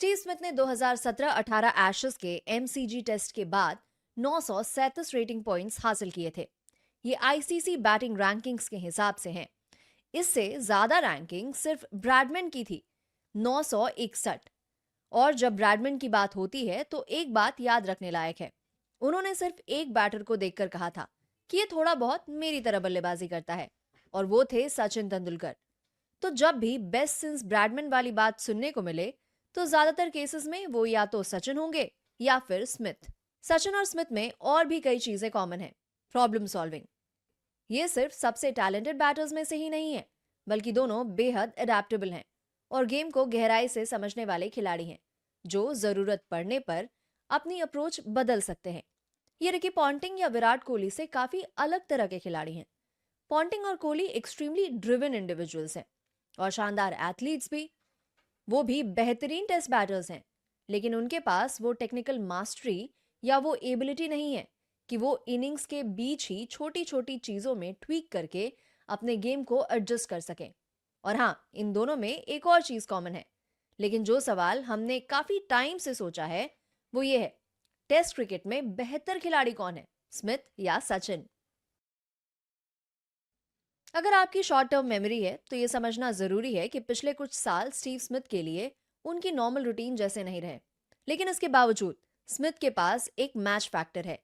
Steve Smith ने 2017-18 Ashes के MCG test के बाद 937 रेटिंग पॉइंट्स हासिल किए थे। ये आईसीसी बैटिंग रैंकिंग्स के हिसाब से हैं। इससे ज्यादा रैंकिंग सिर्फ ब्रैडमैन की थी, 961। और जब ब्रैडमैन की बात होती है तो एक बात याद रखने लायक है। उन्होंने सिर्फ एक बैटर को देखकर कहा था कि ये थोड़ा बहुत मेरी तरह बल्लेबाजी करता है, और वो थे सचिन तेंदुलकर। तो जब भी बेस्ट सिंस ब्रैडमैन वाली बात सुनने को मिले, तो ज्यादातर केसेस में वो या तो सचिन होंगे या फिर स्मिथ। सचिन और स्मिथ में और भी कई चीजें कॉमन हैं। प्रॉब्लम सॉल्विंग, ये सिर्फ सबसे टैलेंटेड बैटर्स में से ही नहीं है, बल्कि दोनों बेहद अडेप्टेबल हैं और गेम को गहराई से समझने वाले खिलाड़ी हैं, जो जरूरत पड़ने पर अपनी अप्रोच बदल सकते हैं। ये रिकी पॉन्टिंग या विराट कोहली से काफी अलग तरह के खिलाड़ी हैं। पॉन्टिंग और कोहली एक्सट्रीमली ड्रिवन इंडिविजुअल्स हैं और शानदार एथलीट्स भी। वो भी बेहतरीन टेस्ट बैटर्स हैं, लेकिन उनके पास वो टेक्निकल मास्टरी या वो एबिलिटी नहीं है कि वो इनिंग्स के बीच ही छोटी छोटी चीजों में ट्वीक करके अपने गेम को एडजस्ट कर सकें। और हाँ, इन दोनों में एक और चीज कॉमन है, लेकिन जो सवाल हमने काफी टाइम से सोचा है वो ये है, टेस्ट क्रिकेट में बेहतर खिलाड़ी कौन है, स्मिथ या सचिन? अगर आपकी शॉर्ट टर्म मेमोरी है तो ये समझना जरूरी है कि पिछले कुछ साल स्टीव स्मिथ के लिए उनकी नॉर्मल रूटीन जैसे नहीं रहे। लेकिन इसके बावजूद स्मिथ के पास एक मैच फैक्टर है।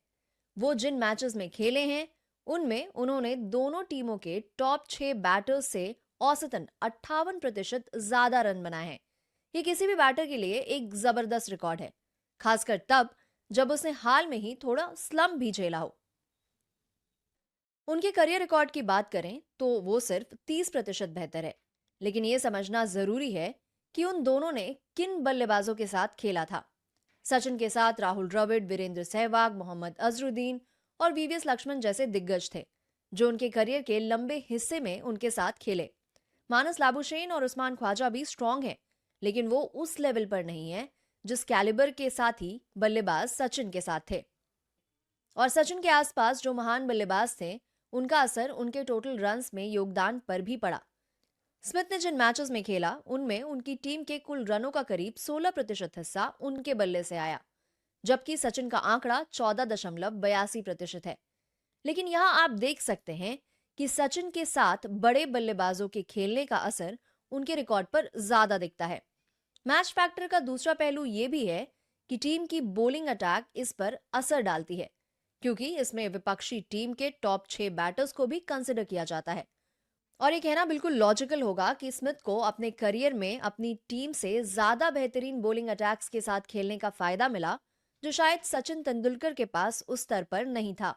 वो जिन मैचेस में खेले हैं उनमें उन्होंने दोनों टीमों के टॉप 6 बैटर्स से औसतन 58% ज्यादा रन बनाए हैं। ये किसी भी बैटर के लिए एक जबरदस्त रिकॉर्ड है, खासकर तब जब उसने हाल में ही थोड़ा स्लम्प भी झेला हो। उनके करियर रिकॉर्ड की बात करें तो वो सिर्फ 30% बेहतर है। लेकिन ये समझना जरूरी है कि उन दोनों ने किन बल्लेबाजों के साथ खेला था। सचिन के साथ राहुल द्रविड़, वीरेंद्र सहवाग, मोहम्मद अजरुद्दीन और वीवीएस लक्ष्मण जैसे दिग्गज थे, जो उनके करियर के लंबे हिस्से में उनके साथ खेले। मानस लाबुशेन और उस्मान ख्वाजा भी स्ट्रांग हैं, लेकिन वो उस लेवल पर नहीं है जिस कैलिबर के साथ ही बल्लेबाज सचिन के साथ थे। और सचिन के आसपास जो महान बल्लेबाज थे, उनका असर उनके टोटल रन्स में योगदान पर भी पड़ा। स्मिथ ने जिन मैचेस में खेला उनमें उनकी टीम के कुल रनों का करीब 16% हिस्सा उनके बल्ले से आया, जबकि सचिन का आंकड़ा 14.82% है। लेकिन यहां आप देख सकते हैं कि सचिन के साथ बड़े बल्लेबाजों के खेलने का असर उनके रिकॉर्ड पर ज्यादा दिखता है। मैच फैक्टर का दूसरा पहलू यह भी है कि टीम की बॉलिंग अटैक इस पर असर डालती है, क्योंकि इसमें विपक्षी टीम के टॉप 6 बैटर्स को भी कंसिडर किया जाता है। और ये कहना बिल्कुल लॉजिकल होगा कि स्मिथ को अपने करियर में अपनी टीम से ज्यादा बेहतरीन बॉलिंग अटैक्स के साथ खेलने का फायदा मिला, जो शायद सचिन तेंदुलकर के पास उस स्तर पर नहीं था।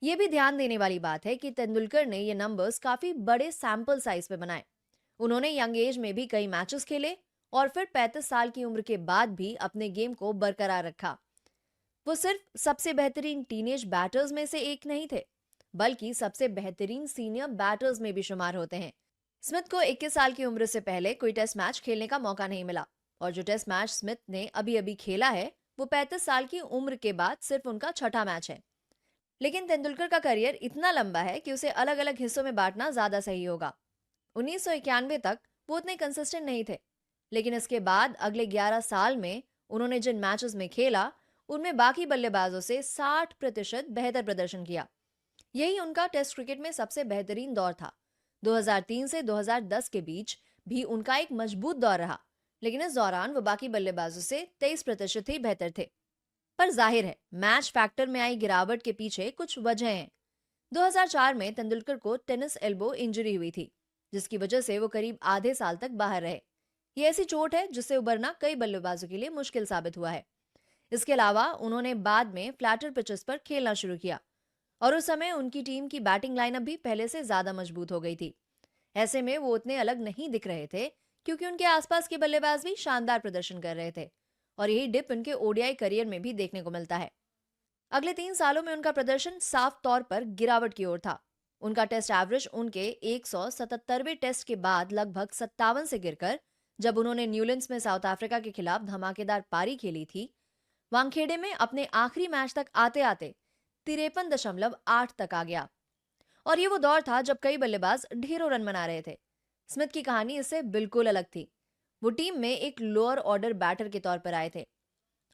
यह भी ध्यान देने वाली बात है कि तेंदुलकर ने ये नंबर्स काफी बड़े सैंपल साइज पे बनाए। उन्होंने यंग एज में भी कई मैचेस खेले और फिर 35 साल की उम्र के बाद भी अपने गेम को बरकरार रखा। वो सिर्फ सबसे बेहतरीन टीनेज बैटर्स में से एक नहीं थे, बल्कि सबसे बेहतरीन सीनियर बैटर्स में भी शुमार होते हैं। स्मिथ को 21 साल की उम्र से पहले कोई टेस्ट मैच खेलने का मौका नहीं मिला, और जो टेस्ट मैच स्मिथ ने अभी अभी खेला है वो 35 साल की उम्र के बाद सिर्फ उनका छठा मैच है। लेकिन तेंदुलकर का करियर इतना लंबा है कि उसे अलग अलग हिस्सों में बांटना ज्यादा सही होगा। 1991 तक वो उतने कंसिस्टेंट नहीं थे, लेकिन इसके बाद अगले 11 साल में उन्होंने जिन मैचेस में खेला उनमें बाकी बल्लेबाजों से 60% बेहतर प्रदर्शन किया। यही उनका टेस्ट क्रिकेट में सबसे बेहतरीन दौर था। 2003 से 2010 के बीच भी उनका एक मजबूत दौर रहा, लेकिन इस दौरान वो बाकी बल्लेबाजों से 23% ही बेहतर थे। पर जाहिर है, मैच फैक्टर में आई गिरावट के पीछे कुछ वजह हैं। 2004 में तेंदुलकर को टेनिस एल्बो इंजरी हुई थी, जिसकी वजह से वो करीब आधे साल तक बाहर रहे। ये ऐसी चोट है जिससे उबरना कई बल्लेबाजों के लिए मुश्किल साबित हुआ है। इसके अलावा उन्होंने बाद में फ्लैटर पिचेस पर खेलना शुरू किया, और उस समय उनकी टीम की बैटिंग लाइनअप भी पहले से ज्यादा मजबूत हो गई थी। ऐसे में वो उतने अलग नहीं दिख रहे थे, क्योंकि उनके आसपास के बल्लेबाज भी शानदार प्रदर्शन कर रहे थे, और यही डिप उनके ओडीआई करियर में भी देखने को मिलता है। अगले 3 सालों में उनका प्रदर्शन साफ तौर पर गिरावट की ओर था। उनका टेस्ट एवरेज उनके 177वें टेस्ट के बाद लगभग 57 से गिरकर, जब उन्होंने न्यूलैंड्स में साउथ अफ्रीका के खिलाफ धमाकेदार पारी खेली थी, वानखेड़े में अपने आखिरी मैच तक आते आते 53.8 तक आ गया। और ये वो दौर था जब कई बल्लेबाज ढेरों रन बना रहे थे। स्मिथ की कहानी इससे बिल्कुल अलग थी। वो टीम में एक लोअर ऑर्डर बैटर के तौर पर आए थे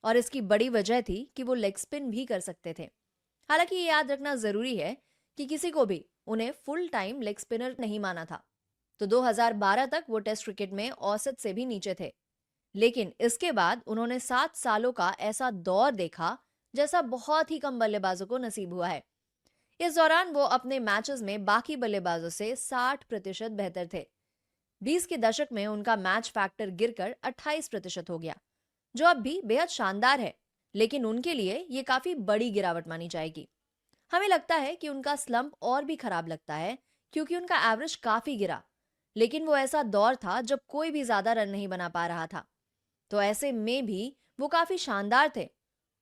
और इसकी बड़ी वजह थी कि वो लेग स्पिन भी कर सकते थे। हालांकि ये याद रखना जरूरी है कि किसी को भी उन्हें फुल टाइम लेग स्पिनर नहीं माना था। तो 2012 तक वो टेस्ट क्रिकेट में औसत से भी नीचे थे। लेकिन इसके बाद उन्होंने 7 सालों का ऐसा दौर देखा जैसा बहुत ही कम बल्लेबाजों को नसीब हुआ है। इस दौरान वो अपने मैचेस में बाकी बल्लेबाजों से 60% बेहतर थे। 20 के दशक में उनका मैच फैक्टर गिरकर 28% हो गया, जो अब भी बेहद शानदार है, लेकिन उनके लिए ये काफी बड़ी गिरावट मानी जाएगी। हमें लगता है कि उनका स्लंप और भी खराब लगता है क्योंकि उनका एवरेज काफी गिरा, लेकिन वो ऐसा दौर था जब कोई भी ज्यादा रन नहीं बना पा रहा था। तो ऐसे में भी वो काफी शानदार थे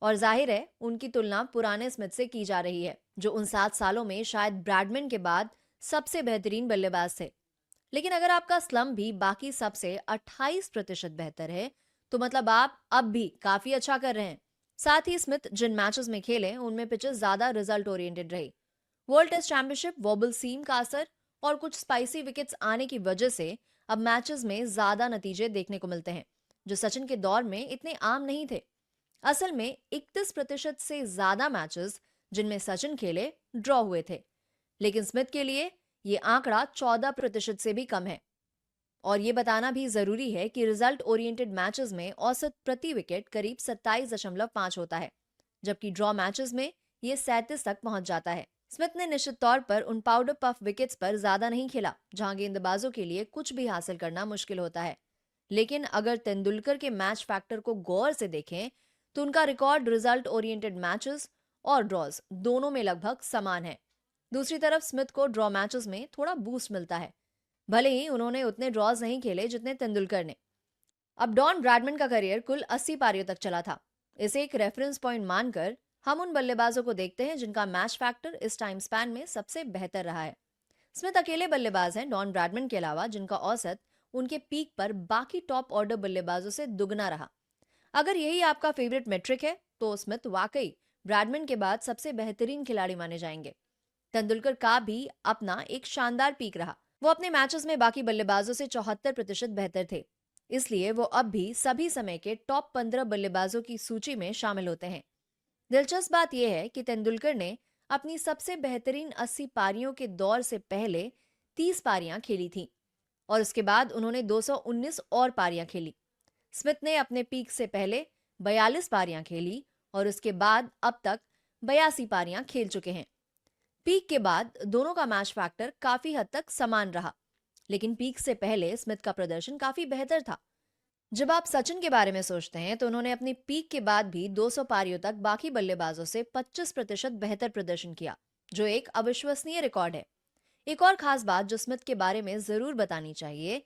और जाहिर है उनकी तुलना पुराने स्मिथ से की जा रही है, जो उन 7 सालों में शायद ब्रैडमैन के बाद सबसे बेहतरीन बल्लेबाज थे। लेकिन अगर आपका स्लम्प भी बाकी सबसे 28% बेहतर है, तो मतलब आप अब भी काफी अच्छा कर रहे हैं। साथ ही स्मिथ जिन मैचेस में खेले उनमें पिचेस ज्यादा रिजल्ट ओरिएंटेड रही। वर्ल्ड टेस्ट चैंपियनशिप, वॉबल सीम का असर और कुछ स्पाइसी विकेट्स आने की वजह से अब मैचेस में ज्यादा नतीजे देखने को मिलते हैं, जो सचिन के दौर में इतने आम नहीं थे। असल में 31% से ज्यादा मैचेस जिनमें सचिन खेले ड्रॉ हुए थे, लेकिन स्मिथ के लिए ये आंकड़ा 14% से भी कम है। और ये बताना भी जरूरी है कि रिजल्ट ओरिएंटेड मैचेस में औसत प्रति विकेट करीब 27.5 होता है, जबकि ड्रॉ मैचेस में ये 37 तक पहुंच जाता है। स्मिथ ने निश्चित तौर पर उन पाउडर पफ विकेट्स पर ज्यादा नहीं खेला जहां गेंदबाजों के लिए कुछ भी हासिल करना मुश्किल होता है। लेकिन अगर तेंदुलकर के मैच फैक्टर को गौर से देखें तो उनका रिकॉर्ड रिजल्ट ओरिएंटेड मैचेस और ड्रॉज दोनों में लगभग समान है। दूसरी तरफ स्मिथ को ड्रॉ मैचेस में थोड़ा बूस्ट मिलता है, भले ही उन्होंने उतने ड्रॉज नहीं खेले जितने तेंदुलकर ने। अब डॉन ब्रैडमैन का करियर कुल 80 पारियों तक चला था। इसे एक रेफरेंस पॉइंट मानकर हम उन बल्लेबाजों को देखते हैं जिनका मैच फैक्टर इस टाइम स्पैन में सबसे बेहतर रहा है। स्मिथ अकेले बल्लेबाज हैं डॉन ब्रैडमैन के अलावा जिनका औसत उनके पीक पर बाकी टॉप ऑर्डर बल्लेबाजों से दुगना रहा। अगर यही आपका फेवरेट मेट्रिक है तो स्मिथ वाकई ब्रैडमैन के बाद सबसे बेहतरीन खिलाड़ी माने जाएंगे। तेंदुलकर का भी अपना एक शानदार पीक रहा। वो अपने मैचेस में बाकी बल्लेबाजों से 74% बेहतर थे, इसलिए वो अब भी सभी समय के टॉप 15 बल्लेबाजों की सूची में शामिल होते हैं। दिलचस्प बात यह है कि तेंदुलकर ने अपनी सबसे बेहतरीन 80 पारियों के दौर से पहले 30 पारियां खेली थीं और उसके बाद उन्होंने 219 और पारियां खेली। स्मिथ ने अपने पीक से पहले 42 पारियां खेली और उसके बाद अब तक 82 पारियां खेल चुके हैं। पीक के बाद दोनों का मैच फैक्टर काफी हद तक समान रहा, लेकिन पीक से पहले स्मिथ का प्रदर्शन काफी बेहतर था। जब आप सचिन के बारे में सोचते हैं तो उन्होंने अपनी पीक के बाद भी 200 पारियों तक बाकी बल्लेबाजों से 25% बेहतर प्रदर्शन किया, जो एक अविश्वसनीय रिकॉर्ड है। एक और खास बात जो स्मिथ के बारे में जरूर बतानी चाहिए,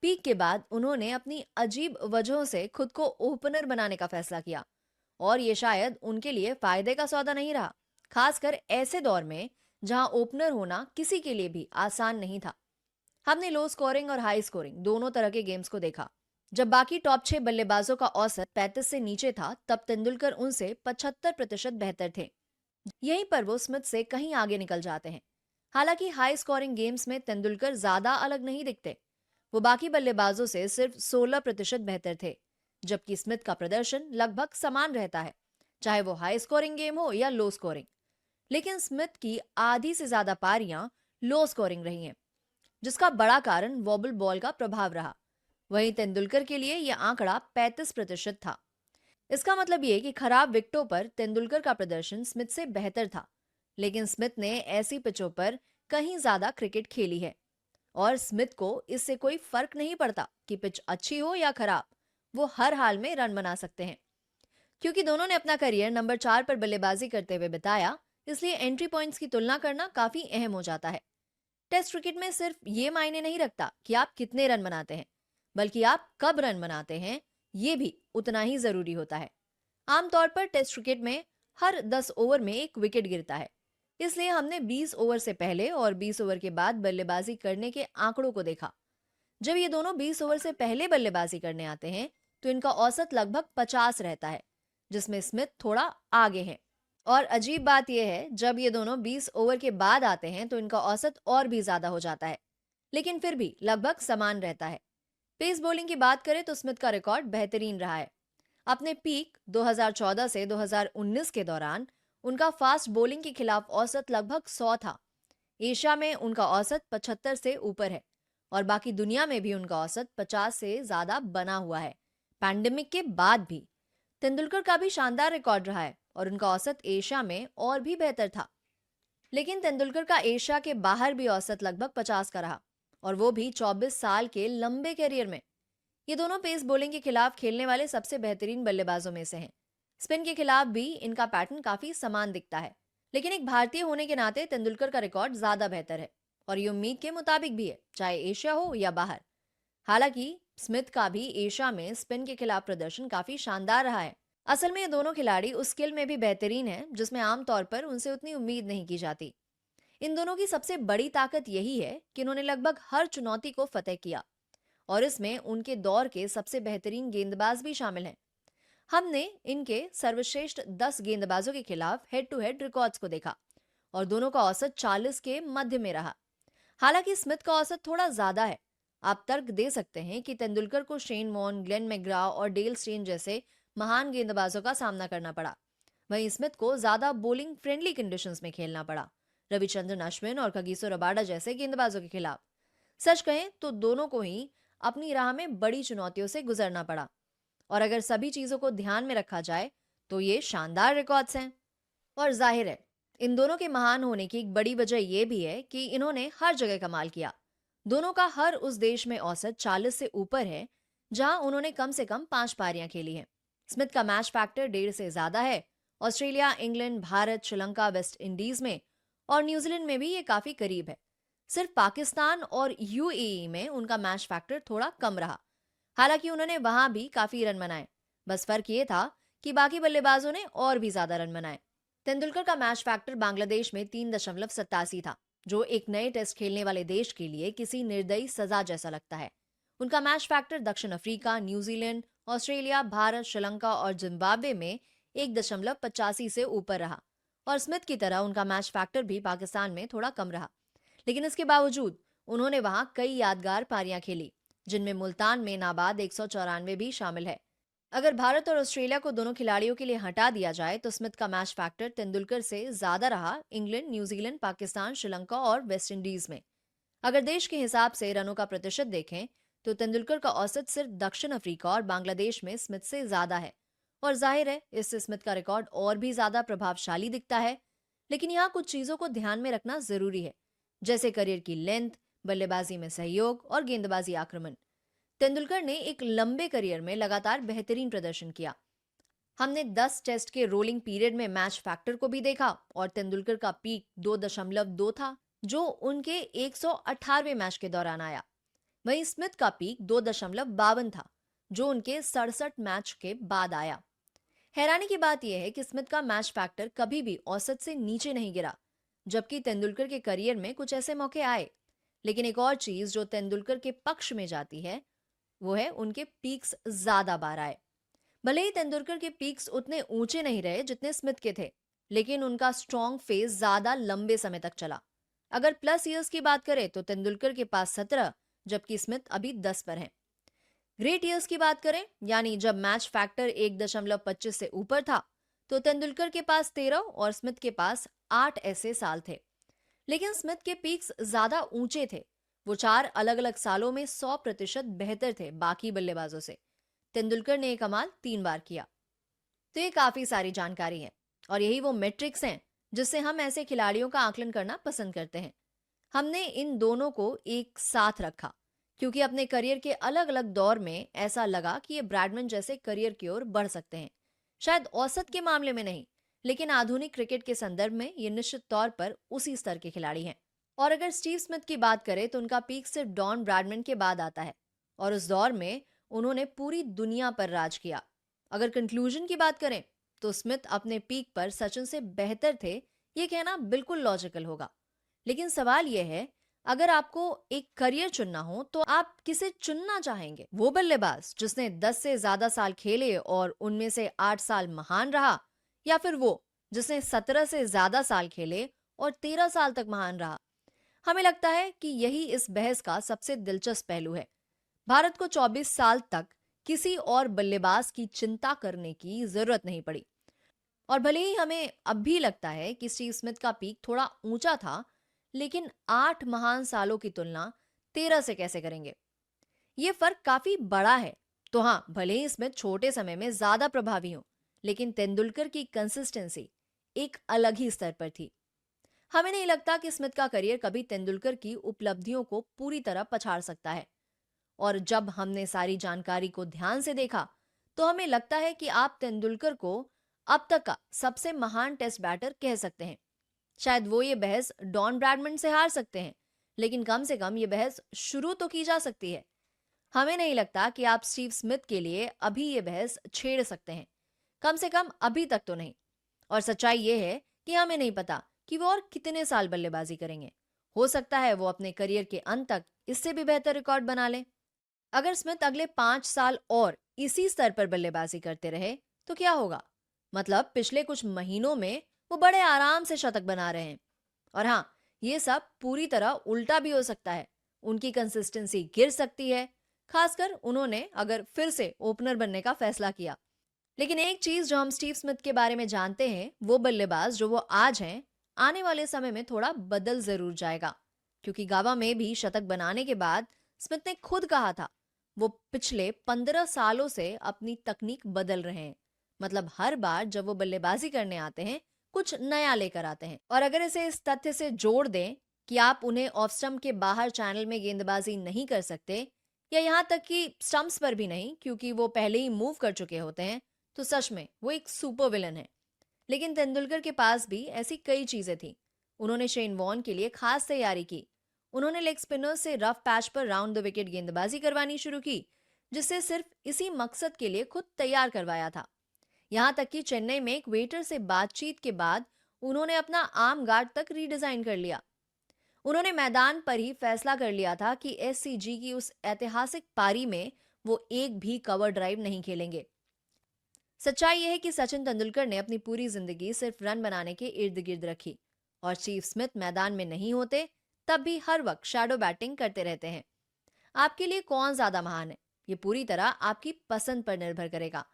पीक के बाद उन्होंने अपनी अजीब वजहों से खुद को ओपनर बनाने का फैसला किया और ये शायद उनके लिए फायदे का सौदा नहीं रहा, खासकर ऐसे दौर में जहां ओपनर होना किसी के लिए भी आसान नहीं था। हमने लो स्कोरिंग और हाई स्कोरिंग दोनों तरह के गेम्स को देखा। जब बाकी टॉप 6 बल्लेबाजों का औसत 35 से नीचे था, तब तेंदुलकर उनसे 75% बेहतर थे। यहीं पर वो स्मिथ से कहीं आगे निकल जाते हैं। हालांकि हाई स्कोरिंग गेम्स में तेंदुलकर ज्यादा अलग नहीं दिखते। वो बाकी बल्लेबाजों से सिर्फ 16% बेहतर थे, जबकि स्मिथ का प्रदर्शन लगभग समान रहता है, चाहे वो हाई स्कोरिंग गेम हो या लो स्कोरिंग। लेकिन स्मिथ की आधी से ज्यादा पारियां लो स्कोरिंग रही हैं, जिसका बड़ा कारण वॉबल बॉल का प्रभाव रहा। वहीं तेंदुलकर के लिए यह आंकड़ा 35% था। इसका मतलब ये कि खराब विकेटों पर तेंदुलकर का प्रदर्शन स्मिथ से बेहतर था, लेकिन स्मिथ ने ऐसी पिचों पर कहीं ज्यादा क्रिकेट खेली है और स्मिथ को इससे कोई फर्क नहीं पड़ता कि पिच अच्छी हो या खराब, वो हर हाल में रन बना सकते हैं। क्योंकि दोनों ने अपना करियर नंबर 4 पर बल्लेबाजी करते हुए बिताया, इसलिए एंट्री पॉइंट्स की तुलना करना काफी अहम हो जाता है। टेस्ट क्रिकेट में सिर्फ ये मायने नहीं रखता कि आप कितने रन बनाते हैं, बल्कि आप कब रन बनाते हैं, ये भी उतना ही जरूरी होता है। आमतौर पर टेस्ट क्रिकेट में हर 10 ओवर में एक विकेट गिरता है, इसलिए हमने 20 ओवर से पहले और 20 ओवर के बाद बल्लेबाजी करने के आंकड़ों को देखा। जब ये दोनों 20 ओवर से पहले बल्लेबाजी करने आते हैं तो इनका औसत लगभग 50 रहता है, जिसमें स्मिथ थोड़ा आगे है। और अजीब बात यह है, जब ये दोनों 20 ओवर के बाद आते हैं तो इनका औसत और भी ज्यादा हो जाता है, लेकिन फिर भी लगभग समान रहता है। पेस बॉलिंग की बात करें तो स्मिथ का रिकॉर्ड बेहतरीन रहा है। अपने पीक 2014 से 2019 के दौरान उनका फास्ट बॉलिंग के खिलाफ औसत लगभग 100 था। एशिया में उनका औसत 75 से ऊपर है और बाकी दुनिया में भी उनका औसत 50 से ज्यादा बना हुआ है। पैंडेमिक के बाद भी तेंदुलकर का भी शानदार रिकॉर्ड रहा है और उनका औसत एशिया में और भी बेहतर था। लेकिन तेंदुलकर का एशिया के बाहर भी औसत लगभग 50 का रहा, और वो भी 24 साल के लंबे करियर में। ये दोनों पेस बॉलिंग के खिलाफ खेलने वाले सबसे बेहतरीन बल्लेबाजों में से हैं। स्पिन के खिलाफ भी इनका पैटर्न काफी समान दिखता है, लेकिन एक भारतीय होने के नाते तेंदुलकर का रिकॉर्ड ज्यादा बेहतर है और ये उम्मीद के मुताबिक भी है, चाहे एशिया हो या बाहर। हालांकि स्मिथ का भी एशिया में स्पिन के खिलाफ प्रदर्शन काफी शानदार रहा है। असल में ये दोनों खिलाड़ी उस स्किल में भी बेहतरीन हैं जिसमें आमतौर पर उनसे उतनी उम्मीद नहीं की जाती। इन दोनों की सबसे बड़ी ताकत यही है कि इन्होंने लगभग हर चुनौती को फतेह किया, और इसमें उनके दौर के सबसे बेहतरीन गेंदबाज भी शामिल हैं। हमने इनके सर्वश्रेष्ठ 10 गेंदबाजों के खिलाफ हेड टू हेड रिकॉर्ड्स को देखा और दोनों का औसत 40 के मध्य में रहा। हालांकि स्मिथ का औसत थोड़ा ज्यादा है। आप तर्क दे सकते हैं कि तेंदुलकर को शेन वॉर्न, ग्लेन मैग्रा और डेल स्टेन जैसे महान गेंदबाजों का सामना करना पड़ा। वहीं स्मिथ को ज्यादा बॉलिंग फ्रेंडली कंडीशंस में खेलना पड़ा, रविचंद्रन अश्विन और कगिसो रबाडा जैसे गेंदबाजों के खिलाफ। सच कहें तो दोनों को ही अपनी राह में बड़ी चुनौतियों से गुजरना पड़ा, और अगर सभी चीजों को ध्यान में रखा जाए तो ये शानदार रिकॉर्ड्स हैं। और जाहिर है, इन दोनों के महान होने की एक बड़ी वजह यह भी है कि इन्होंने हर जगह कमाल किया। दोनों का हर उस देश में औसत 40 से ऊपर है जहां उन्होंने कम से कम 5 पारियां खेली हैं। स्मिथ का मैच फैक्टर 1.5 से ज्यादा है। Australia, England, Bharat, Sri Lanka, West Indies में और न्यूजीलैंड में भी ये काफी करीब है। सिर्फ पाकिस्तान और यूएई में उनका मैच फैक्टर थोड़ा कम रहा। हालांकि उन्होंने वहां भी काफी रन बनाए। बस फर्क ये था कि बाकी बल्लेबाजों ने और भी ज्यादा रन बनाए। तेंदुलकर का मैच फैक्टर बांग्लादेश में 3.87 था, जो एक नए टेस्ट खेलने वाले देश के लिए किसी निर्दयी सजा जैसा लगता है। उनका मैच फैक्टर दक्षिण Africa, New Zealand, Australia, Bharat, Sri Lanka और जिम्बाब्वे में 1.85 से ऊपर रहा। और स्मिथ की तरह उनका मैच फैक्टर भी पाकिस्तान में थोड़ा कम रहा। लेकिन इसके बावजूद उन्होंने वहां कई यादगार पारियां खेली, जिनमें मुल्तान में नाबाद 194 भी शामिल है। अगर भारत और ऑस्ट्रेलिया को दोनों खिलाड़ियों के लिए हटा दिया जाए तो स्मिथ का मैच फैक्टर तेंदुलकर से ज्यादा रहा इंग्लैंड, न्यूजीलैंड, पाकिस्तान, श्रीलंका और वेस्ट इंडीज में। अगर देश के हिसाब से रनों का प्रतिशत देखें तो तेंदुलकर का औसत सिर्फ दक्षिण अफ्रीका और बांग्लादेश में स्मिथ से ज्यादा है, और जाहिर है इससे स्मिथ का रिकॉर्ड और भी ज्यादा प्रभावशाली दिखता है। लेकिन यहाँ कुछ चीजों को ध्यान में रखना जरूरी है, जैसे करियर की लेंथ, बल्लेबाजी में सहयोग और गेंदबाजी आक्रमण। तेंदुलकर ने एक लंबे करियर में लगातार बेहतरीन प्रदर्शन किया। हमने 10 टेस्ट के रोलिंग पीरियड में मैच फैक्टर को भी देखा और तेंदुलकर का पीक 2.2 था, जो उनके 118वें मैच के दौरान आया। वहीं स्मिथ का पीक 2.52 था, जो उनके 67 मैच के बाद आया। हैरानी की बात यह है कि स्मिथ का मैच फैक्टर कभी भी औसत से नीचे नहीं गिरा, जबकि तेंदुलकर के करियर में कुछ ऐसे मौके आए। लेकिन एक और चीज जो तेंदुलकर के पक्ष में जाती है वो है उनके पीक्स ज्यादा बार आए। भले ही तेंदुलकर के पीक्स उतने ऊंचे नहीं रहे जितने स्मिथ के थे, लेकिन उनका स्ट्रॉन्ग फेज ज्यादा लंबे समय तक चला। अगर प्लस ईयर्स की बात करें तो तेंदुलकर के पास 17, जबकि स्मिथ अभी 10 पर हैं। ग्रेट ईयर्स की बात करें, यानी जब मैच फैक्टर 1.25 से ऊपर था, तो तेंदुलकर के पास 13 और स्मिथ के पास 8 ऐसे साल थे। लेकिन स्मिथ के पीक्स ज्यादा ऊंचे थे। वो 4 अलग अलग सालों में 100% बेहतर थे बाकी बल्लेबाजों से। तेंदुलकर ने ये कमाल 3 बार किया। तो ये काफी सारी जानकारी है, और यही वो मेट्रिक्स हैं जिससे हम ऐसे खिलाड़ियों का आकलन करना पसंद करते हैं। हमने इन दोनों को एक साथ रखा क्योंकि अपने करियर के अलग अलग दौर में ऐसा लगा कि ये ब्रैडमैन जैसे करियर की ओर बढ़ सकते हैं। शायद औसत के मामले में नहीं, लेकिन आधुनिक क्रिकेट के संदर्भ में ये निश्चित तौर पर उसी स्तर के खिलाड़ी हैं। और अगर स्टीव स्मिथ की बात करें तो उनका पीक सिर्फ डॉन ब्रैडमैन के बाद आता है, और उस दौर में उन्होंने पूरी दुनिया पर राज किया। अगर कंक्लूजन की बात करें तो स्मिथ अपने पीक पर सचिन से बेहतर थे, ये कहना बिल्कुल लॉजिकल होगा। लेकिन सवाल यह है, अगर आपको एक करियर चुनना हो तो आप किसे चुनना चाहेंगे? वो बल्लेबाज जिसने 10 से ज्यादा साल खेले और उनमें से 8 साल महान रहा, या फिर वो जिसने 17 से ज्यादा साल खेले और 13 साल तक महान रहा? हमें लगता है कि यही इस बहस का सबसे दिलचस्प पहलू है। भारत को 24 साल तक किसी और बल्लेबाज की चिंता करने की जरूरत नहीं पड़ी। और भले ही हमें अब भी लगता है कि स्टीव स्मिथ का पीक थोड़ा ऊंचा था, लेकिन 8 महान सालों की तुलना 13 से कैसे करेंगे? ये फर्क काफी बड़ा है। तो हाँ, भले ही स्मिथ छोटे समय में ज्यादा प्रभावी हो, लेकिन तेंदुलकर की कंसिस्टेंसी एक अलग ही स्तर पर थी। हमें नहीं लगता कि स्मिथ का करियर कभी तेंदुलकर की उपलब्धियों को पूरी तरह पछाड़ सकता है। और जब हमने सारी जानकारी को ध्यान से देखा, तो हमें लगता है कि आप तेंदुलकर को अब तक का सबसे महान टेस्ट बैटर कह सकते हैं। शायद वो ये बहस डॉन ब्रैडमन से हार सकते हैं, लेकिन कम से कम ये बहस शुरू तो की जा सकती है। हमें नहीं लगता कि आप स्टीव स्मिथ के लिए अभी ये बहस छेड़ सकते हैं, कम से कम अभी तक तो नहीं। और सच्चाई ये है कि हमें नहीं पता कि वो और कितने साल बल्लेबाजी करेंगे। हो सकता है वो अपने करियर के अंत तक इससे भी बेहतर रिकॉर्ड बना ले। अगर स्मिथ अगले 5 साल और इसी स्तर पर बल्लेबाजी करते रहे, तो क्या होगा? मतलब पिछले कुछ महीनों में वो बड़े आराम से शतक बना रहे हैं। और हाँ, ये सब पूरी तरह उल्टा भी हो सकता है। उनकी कंसिस्टेंसी गिर सकती है, खासकर उन्होंने अगर फिर से ओपनर बनने का फैसला किया। लेकिन एक चीज जो हम स्टीव स्मिथ के बारे में जानते हैं, वो बल्लेबाज जो वो आज हैं, आने वाले समय में थोड़ा बदल जरूर जाएगा। क्योंकि गावा में भी शतक बनाने के बाद स्मिथ ने खुद कहा था, वो पिछले 15 सालों से अपनी तकनीक बदल रहे हैं। मतलब हर बार जब वो बल्लेबाजी करने आते हैं, कुछ नया लेकर आते हैं। और अगर इसे इस तथ्य से जोड़ दें कि आप उन्हें ऑफ स्टंप के बाहर चैनल में गेंदबाजी नहीं कर सकते, या यहाँ तक कि स्टंप्स पर भी नहीं, क्योंकि वो पहले ही मूव कर चुके होते हैं, तो सच में वो एक सुपर विलन है। लेकिन तेंदुलकर के पास भी ऐसी कई चीजें थी। उन्होंने शेन वॉर्न के लिए खास तैयारी की। उन्होंने लेग स्पिनर से रफ पैच पर राउंड द विकेट गेंदबाजी करवानी शुरू की, जिससे सिर्फ इसी मकसद के लिए खुद तैयार करवाया था। यहां तक कि चेन्नई में एक वेटर से बातचीत के बाद उन्होंने अपना आर्म गार्ड तक रीडिजाइन कर लिया। उन्होंने मैदान पर ही फैसला कर लिया था कि एससीजी की उस ऐतिहासिक पारी में वो एक भी कवर ड्राइव नहीं खेलेंगे। सच्चाई यह है कि सचिन तेंदुलकर ने अपनी पूरी जिंदगी सिर्फ रन बनाने के इर्द गिर्द रखी, और स्टीव स्मिथ मैदान में नहीं होते तब भी हर वक्त शैडो बैटिंग करते रहते हैं। आपके लिए कौन ज्यादा महान है, ये पूरी तरह आपकी पसंद पर निर्भर करेगा।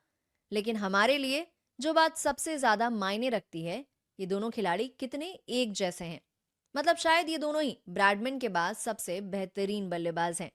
लेकिन हमारे लिए जो बात सबसे ज्यादा मायने रखती है, ये दोनों खिलाड़ी कितने एक जैसे हैं। मतलब शायद ये दोनों ही ब्रैडमैन के बाद सबसे बेहतरीन बल्लेबाज हैं।